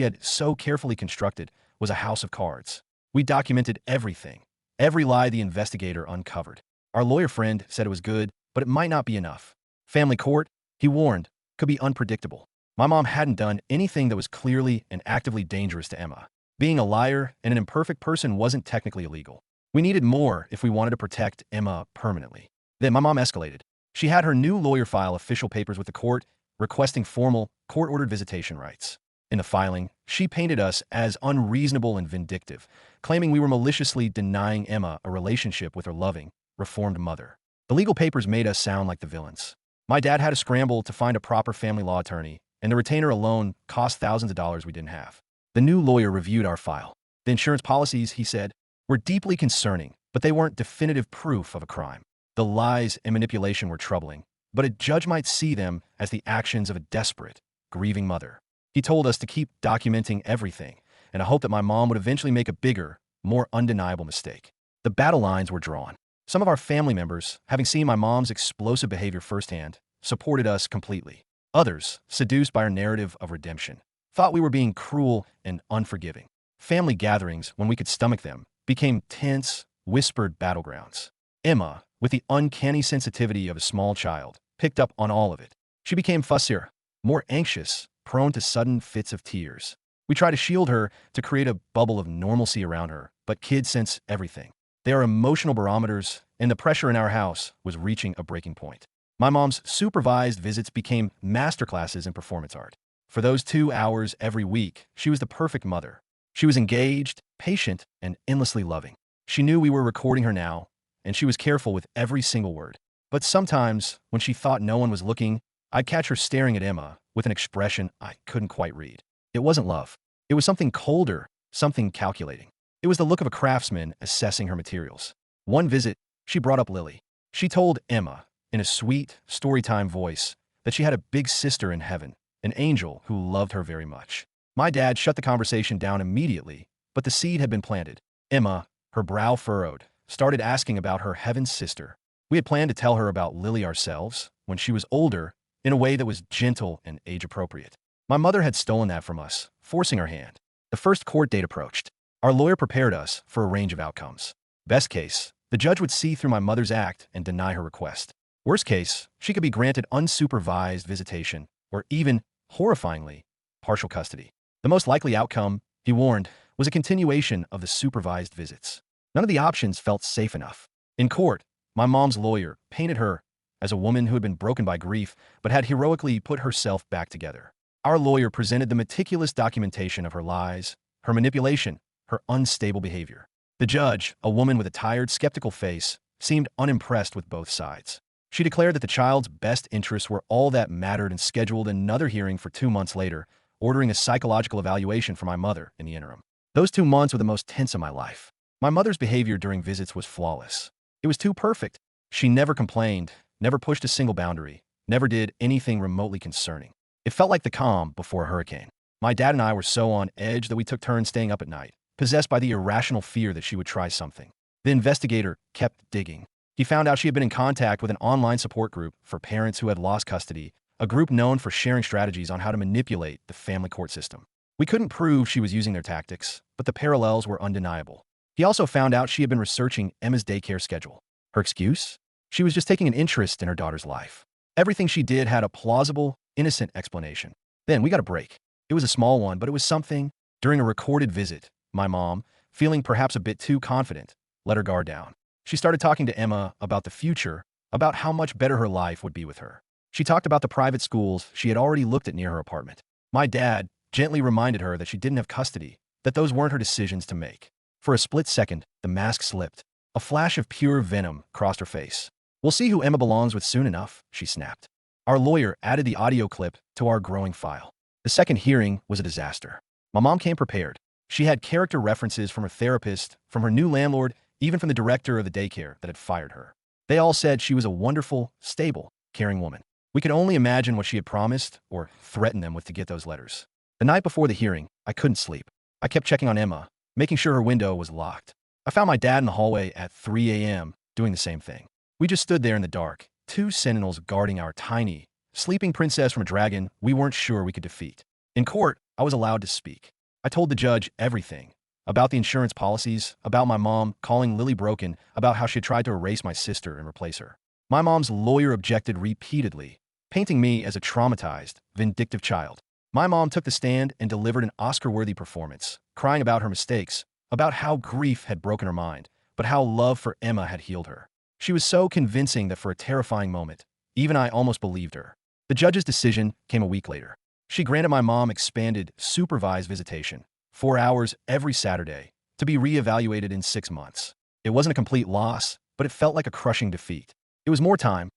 A: had so carefully constructed, was a house of cards. We documented everything, every lie the investigator uncovered. Our lawyer friend said it was good, but it might not be enough. Family court, he warned, could be unpredictable. My mom hadn't done anything that was clearly and actively dangerous to Emma. Being a liar and an imperfect person wasn't technically illegal. We needed more if we wanted to protect Emma permanently. Then my mom escalated. She had her new lawyer file official papers with the court, requesting formal, court-ordered visitation rights. In the filing, she painted us as unreasonable and vindictive, claiming we were maliciously denying Emma a relationship with her loving, reformed mother. The legal papers made us sound like the villains. My dad had to scramble to find a proper family law attorney, and the retainer alone cost thousands of dollars we didn't have. The new lawyer reviewed our file. The insurance policies, he said, were deeply concerning, but they weren't definitive proof of a crime. The lies and manipulation were troubling, but a judge might see them as the actions of a desperate, grieving mother. He told us to keep documenting everything, and I hoped that my mom would eventually make a bigger, more undeniable mistake. The battle lines were drawn. Some of our family members, having seen my mom's explosive behavior firsthand, supported us completely. Others, seduced by our narrative of redemption, thought we were being cruel and unforgiving. Family gatherings, when we could stomach them, became tense, whispered battlegrounds. Emma, with the uncanny sensitivity of a small child, picked up on all of it. She became fussier, more anxious, prone to sudden fits of tears. We try to shield her, to create a bubble of normalcy around her, but kids sense everything. They are emotional barometers, and the pressure in our house was reaching a breaking point. My mom's supervised visits became masterclasses in performance art. For those 2 hours every week, she was the perfect mother. She was engaged, patient, and endlessly loving. She knew we were recording her now, and she was careful with every single word. But sometimes, when she thought no one was looking, I'd catch her staring at Emma with an expression I couldn't quite read. It wasn't love. It was something colder, something calculating. It was the look of a craftsman assessing her materials. One visit, she brought up Lily. She told Emma, in a sweet, storytime voice, that she had a big sister in heaven, an angel who loved her very much. My dad shut the conversation down immediately, but the seed had been planted. Emma, her brow furrowed, started asking about her heaven sister. We had planned to tell her about Lily ourselves, when she was older, in a way that was gentle and age-appropriate. My mother had stolen that from us, forcing our hand. The first court date approached. Our lawyer prepared us for a range of outcomes. Best case, the judge would see through my mother's act and deny her request. Worst case, she could be granted unsupervised visitation, or even, horrifyingly, partial custody. The most likely outcome, he warned, was a continuation of the supervised visits. None of the options felt safe enough. In court, my mom's lawyer painted her as a woman who had been broken by grief but had heroically put herself back together. Our lawyer presented the meticulous documentation of her lies, her manipulation, her unstable behavior. The judge, a woman with a tired, skeptical face, seemed unimpressed with both sides. She declared that the child's best interests were all that mattered and scheduled another hearing for 2 months later, ordering a psychological evaluation for my mother in the interim. Those 2 months were the most tense of my life. My mother's behavior during visits was flawless. It was too perfect. She never complained, never pushed a single boundary, never did anything remotely concerning. It felt like the calm before a hurricane. My dad and I were so on edge that we took turns staying up at night, possessed by the irrational fear that she would try something. The investigator kept digging. He found out she had been in contact with an online support group for parents who had lost custody, a group known for sharing strategies on how to manipulate the family court system. We couldn't prove she was using their tactics, but the parallels were undeniable. He also found out she had been researching Emma's daycare schedule. Her excuse? She was just taking an interest in her daughter's life. Everything she did had a plausible, innocent explanation. Then we got a break. It was a small one, but it was something. During a recorded visit, my mom, feeling perhaps a bit too confident, let her guard down. She started talking to Emma about the future, about how much better her life would be with her. She talked about the private schools she had already looked at near her apartment. My dad gently reminded her that she didn't have custody, that those weren't her decisions to make. For a split second, the mask slipped. A flash of pure venom crossed her face. "We'll see who Emma belongs with soon enough," she snapped. Our lawyer added the audio clip to our growing file. The second hearing was a disaster. My mom came prepared. She had character references from her therapist, from her new landlord, even from the director of the daycare that had fired her. They all said she was a wonderful, stable, caring woman. We could only imagine what she had promised or threatened them with to get those letters. The night before the hearing, I couldn't sleep. I kept checking on Emma, making sure her window was locked. I found my dad in the hallway at 3 a.m. doing the same thing. We just stood there in the dark, 2 sentinels guarding our tiny, sleeping princess from a dragon we weren't sure we could defeat. In court, I was allowed to speak. I told the judge everything. About the insurance policies, about my mom calling Lily broken, about how she had tried to erase my sister and replace her. My mom's lawyer objected repeatedly, painting me as a traumatized, vindictive child. My mom took the stand and delivered an Oscar-worthy performance, crying about her mistakes, about how grief had broken her mind, but how love for Emma had healed her. She was so convincing that for a terrifying moment, even I almost believed her. The judge's decision came a week later. She granted my mom expanded, supervised visitation, 4 hours every Saturday, to be reevaluated in 6 months. It wasn't a complete loss, but it felt like a crushing defeat. It was more time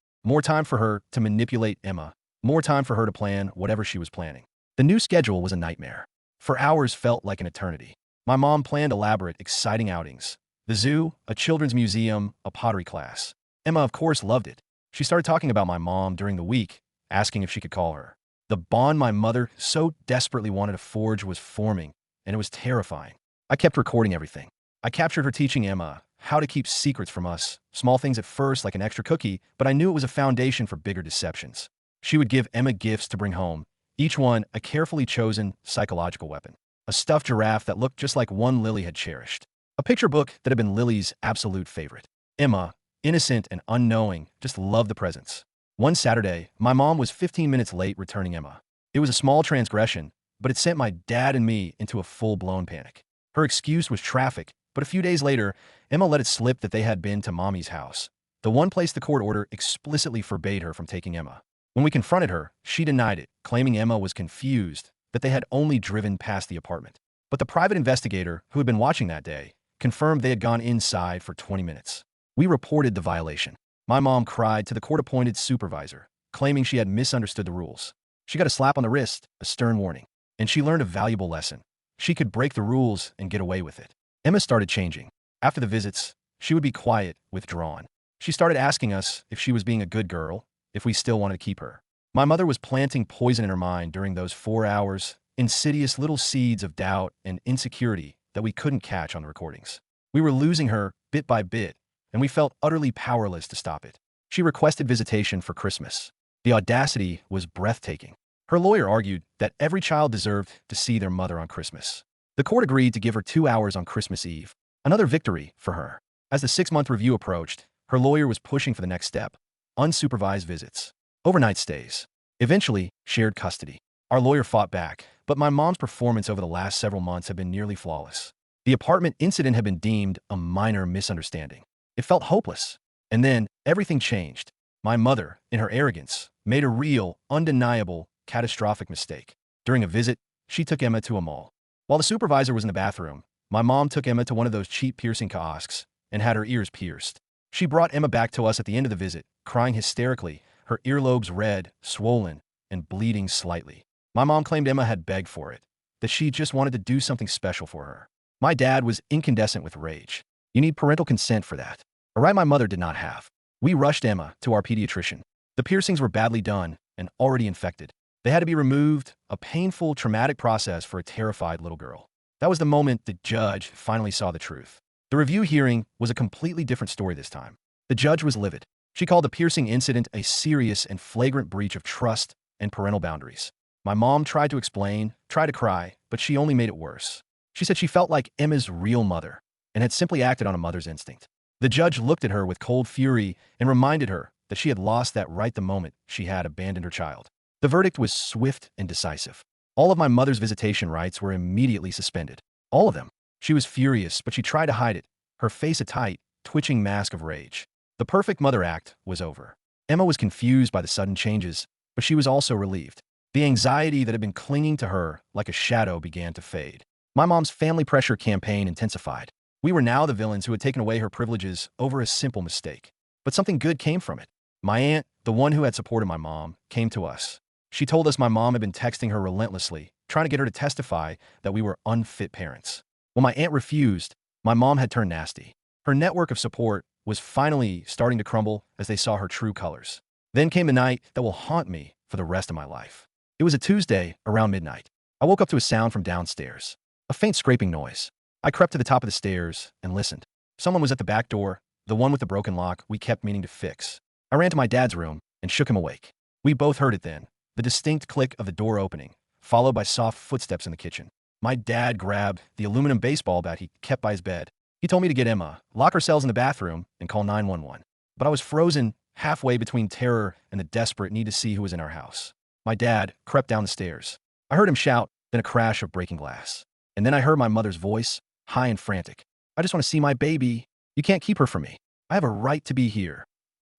A: for her to manipulate Emma, more time for her to plan whatever she was planning. The new schedule was a nightmare. 4 hours felt like an eternity. My mom planned elaborate, exciting outings. The zoo, a children's museum, a pottery class. Emma, of course, loved it. She started talking about my mom during the week, asking if she could call her. The bond my mother so desperately wanted to forge was forming, and it was terrifying. I kept recording everything. I captured her teaching Emma how to keep secrets from us, small things at first like an extra cookie, but I knew it was a foundation for bigger deceptions. She would give Emma gifts to bring home, each one a carefully chosen psychological weapon. A stuffed giraffe that looked just like one Lily had cherished. A picture book that had been Lily's absolute favorite. Emma, innocent and unknowing, just loved the presents. One Saturday, my mom was 15 minutes late returning Emma. It was a small transgression, but it sent my dad and me into a full-blown panic. Her excuse was traffic, but a few days later, Emma let it slip that they had been to Mommy's house, the one place the court order explicitly forbade her from taking Emma. When we confronted her, she denied it, claiming Emma was confused, that they had only driven past the apartment. But the private investigator, who had been watching that day, confirmed they had gone inside for 20 minutes. We reported the violation. My mom cried to the court-appointed supervisor, claiming she had misunderstood the rules. She got a slap on the wrist, a stern warning, and she learned a valuable lesson. She could break the rules and get away with it. Emma started changing. After the visits, she would be quiet, withdrawn. She started asking us if she was being a good girl, if we still wanted to keep her. My mother was planting poison in her mind during those 4 hours, insidious little seeds of doubt and insecurity that we couldn't catch on the recordings. We were losing her bit by bit, and we felt utterly powerless to stop it. She requested visitation for Christmas. The audacity was breathtaking. Her lawyer argued that every child deserved to see their mother on Christmas. The court agreed to give her 2 hours on Christmas Eve, another victory for her. As the 6-month review approached, her lawyer was pushing for the next step: unsupervised visits, overnight stays, eventually shared custody. Our lawyer fought back, but my mom's performance over the last several months had been nearly flawless. The apartment incident had been deemed a minor misunderstanding. It felt hopeless. And then everything changed. My mother, in her arrogance, made a real, undeniable, catastrophic mistake. During a visit, she took Emma to a mall. While the supervisor was in the bathroom, my mom took Emma to one of those cheap piercing kiosks and had her ears pierced. She brought Emma back to us at the end of the visit, crying hysterically, her earlobes red, swollen, and bleeding slightly. My mom claimed Emma had begged for it, that she just wanted to do something special for her. My dad was incandescent with rage. You need parental consent for that. A right my mother did not have. We rushed Emma to our pediatrician. The piercings were badly done and already infected. They had to be removed, a painful, traumatic process for a terrified little girl. That was the moment the judge finally saw the truth. The review hearing was a completely different story this time. The judge was livid. She called the piercing incident a serious and flagrant breach of trust and parental boundaries. My mom tried to explain, tried to cry, but she only made it worse. She said she felt like Emma's real mother and had simply acted on a mother's instinct. The judge looked at her with cold fury and reminded her that she had lost that right the moment she had abandoned her child. The verdict was swift and decisive. All of my mother's visitation rights were immediately suspended. All of them. She was furious, but she tried to hide it, her face a tight, twitching mask of rage. The perfect mother act was over. Emma was confused by the sudden changes, but she was also relieved. The anxiety that had been clinging to her like a shadow began to fade. My mom's family pressure campaign intensified. We were now the villains who had taken away her privileges over a simple mistake. But something good came from it. My aunt, the one who had supported my mom, came to us. She told us my mom had been texting her relentlessly, trying to get her to testify that we were unfit parents. When my aunt refused, my mom had turned nasty. Her network of support was finally starting to crumble as they saw her true colors. Then came the night that will haunt me for the rest of my life. It was a Tuesday around midnight. I woke up to a sound from downstairs, a faint scraping noise. I crept to the top of the stairs and listened. Someone was at the back door, the one with the broken lock we kept meaning to fix. I ran to my dad's room and shook him awake. We both heard it then, the distinct click of the door opening, followed by soft footsteps in the kitchen. My dad grabbed the aluminum baseball bat he kept by his bed. He told me to get Emma, lock ourselves in the bathroom, and call 911. But I was frozen halfway between terror and the desperate need to see who was in our house. My dad crept down the stairs. I heard him shout, then a crash of breaking glass. And then I heard my mother's voice, high and frantic. I just want to see my baby. You can't keep her from me. I have a right to be here.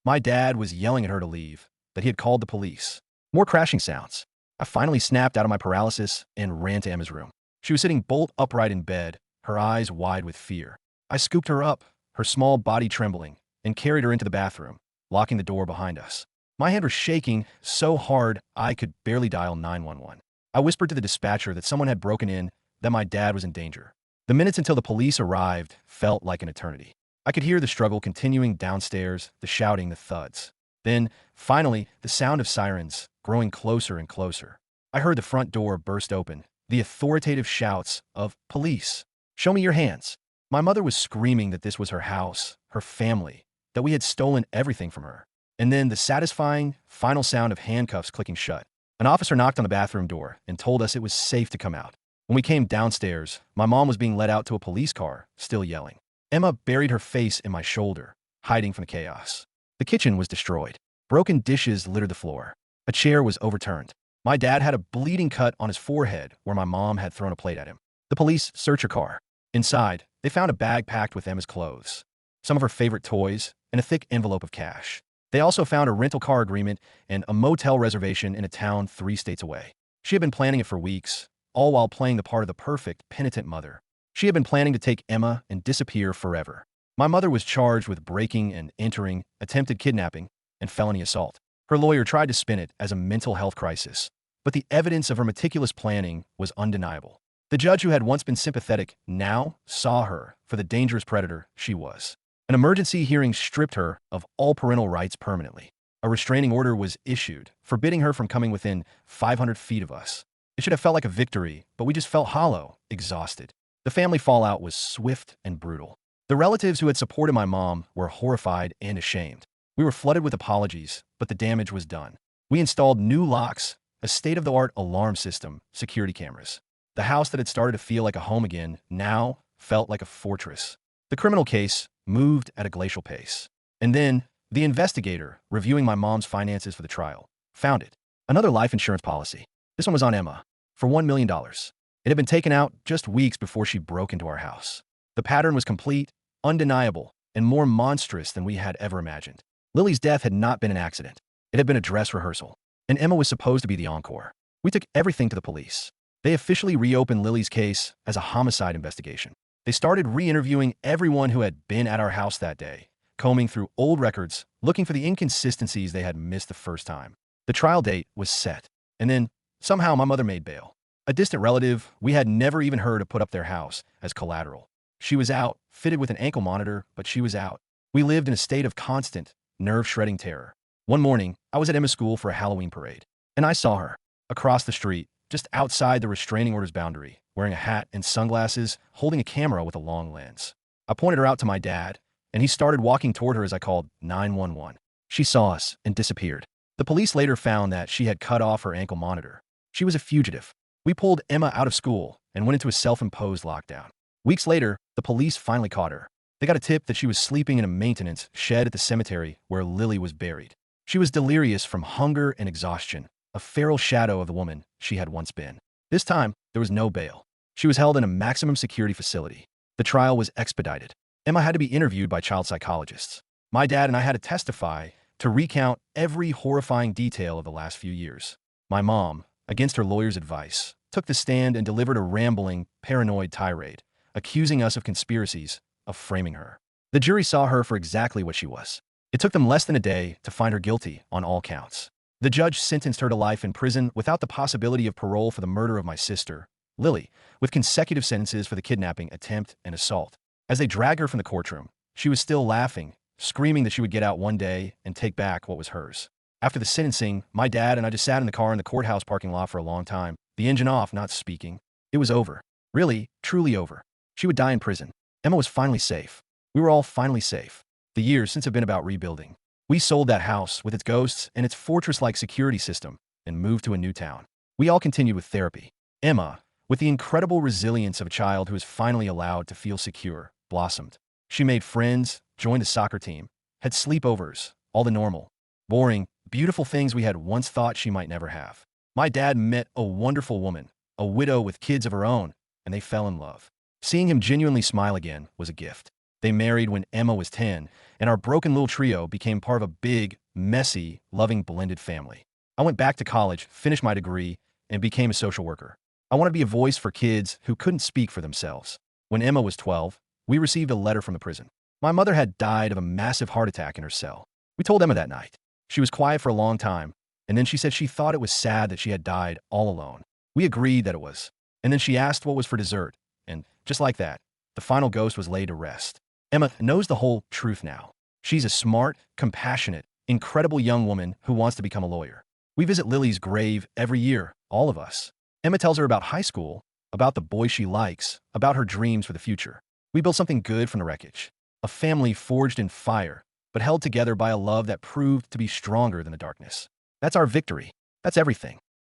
A: My dad was yelling at her to leave, that he had called the police. More crashing sounds. I finally snapped out of my paralysis and ran to Emma's room. She was sitting bolt upright in bed, her eyes wide with fear. I scooped her up, her small body trembling, and carried her into the bathroom, locking the door behind us. My hand was shaking so hard I could barely dial 911. I whispered to the dispatcher that someone had broken in, that my dad was in danger. The minutes until the police arrived felt like an eternity. I could hear the struggle continuing downstairs, the shouting, the thuds. Then, finally, the sound of sirens, growing closer and closer. I heard the front door burst open, the authoritative shouts of, "Police! Show me your hands!" My mother was screaming that this was her house, her family, that we had stolen everything from her. And then the satisfying, final sound of handcuffs clicking shut. An officer knocked on the bathroom door and told us it was safe to come out. When we came downstairs, my mom was being led out to a police car, still yelling. Emma buried her face in my shoulder, hiding from the chaos. The kitchen was destroyed. Broken dishes littered the floor. A chair was overturned. My dad had a bleeding cut on his forehead where my mom had thrown a plate at him. The police searched her car. Inside, they found a bag packed with Emma's clothes, some of her favorite toys, and a thick envelope of cash. They also found a rental car agreement and a motel reservation in a town 3 states away. She had been planning it for weeks, all while playing the part of the perfect, penitent mother. She had been planning to take Emma and disappear forever. My mother was charged with breaking and entering, attempted kidnapping, and felony assault. Her lawyer tried to spin it as a mental health crisis, but the evidence of her meticulous planning was undeniable. The judge, who had once been sympathetic, now saw her for the dangerous predator she was. An emergency hearing stripped her of all parental rights permanently. A restraining order was issued, forbidding her from coming within 500 feet of us. It should have felt like a victory, but we just felt hollow, exhausted. The family fallout was swift and brutal. The relatives who had supported my mom were horrified and ashamed. We were flooded with apologies, but the damage was done. We installed new locks, a state-of-the-art alarm system, security cameras. The house that had started to feel like a home again now felt like a fortress. The criminal case moved at a glacial pace. And then, the investigator, reviewing my mom's finances for the trial, found it. Another life insurance policy. This one was on Emma, for $1 million. It had been taken out just weeks before she broke into our house. The pattern was complete, undeniable, and more monstrous than we had ever imagined. Lily's death had not been an accident. It had been a dress rehearsal. And Emma was supposed to be the encore. We took everything to the police. They officially reopened Lily's case as a homicide investigation. They started re-interviewing everyone who had been at our house that day, combing through old records, looking for the inconsistencies they had missed the first time. The trial date was set. And then, somehow, my mother made bail. A distant relative we had never even heard of put up their house as collateral. She was out, fitted with an ankle monitor, but she was out. We lived in a state of constant, nerve-shredding terror. One morning, I was at Emma's school for a Halloween parade, and I saw her, across the street, just outside the restraining order's boundary, wearing a hat and sunglasses, holding a camera with a long lens. I pointed her out to my dad, and he started walking toward her as I called 911. She saw us and disappeared. The police later found that she had cut off her ankle monitor. She was a fugitive. We pulled Emma out of school and went into a self-imposed lockdown. Weeks later, the police finally caught her. They got a tip that she was sleeping in a maintenance shed at the cemetery where Lily was buried. She was delirious from hunger and exhaustion, a feral shadow of the woman she had once been. This time, there was no bail. She was held in a maximum security facility. The trial was expedited. Emma had to be interviewed by child psychologists. My dad and I had to testify to recount every horrifying detail of the last few years. My mom, against her lawyer's advice, took the stand and delivered a rambling, paranoid tirade, accusing us of conspiracies, of framing her. The jury saw her for exactly what she was. It took them less than a day to find her guilty on all counts. The judge sentenced her to life in prison without the possibility of parole for the murder of my sister, Lily, with consecutive sentences for the kidnapping, attempt, and assault. As they dragged her from the courtroom, she was still laughing, screaming that she would get out one day and take back what was hers. After the sentencing, my dad and I just sat in the car in the courthouse parking lot for a long time, the engine off, not speaking. It was over. Really, truly over. She would die in prison. Emma was finally safe. We were all finally safe. The years since have been about rebuilding. We sold that house with its ghosts and its fortress-like security system and moved to a new town. We all continued with therapy. Emma, with the incredible resilience of a child who is finally allowed to feel secure, blossomed. She made friends, joined a soccer team, had sleepovers, all the normal, boring, beautiful things we had once thought she might never have. My dad met a wonderful woman, a widow with kids of her own, and they fell in love. Seeing him genuinely smile again was a gift. They married when Emma was 10, and our broken little trio became part of a big, messy, loving blended family. I went back to college, finished my degree, and became a social worker. I wanted to be a voice for kids who couldn't speak for themselves. When Emma was 12, we received a letter from the prison. My mother had died of a massive heart attack in her cell. We told Emma that night. She was quiet for a long time, and then she said she thought it was sad that she had died all alone. We agreed that it was. And then she asked what was for dessert, and just like that, the final ghost was laid to rest. Emma knows the whole truth now. She's a smart, compassionate, incredible young woman who wants to become a lawyer. We visit Lily's grave every year, all of us. Emma tells her about high school, about the boy she likes, about her dreams for the future. We built something good from the wreckage. A family forged in fire, but held together by a love that proved to be stronger than the darkness. That's our victory. That's everything.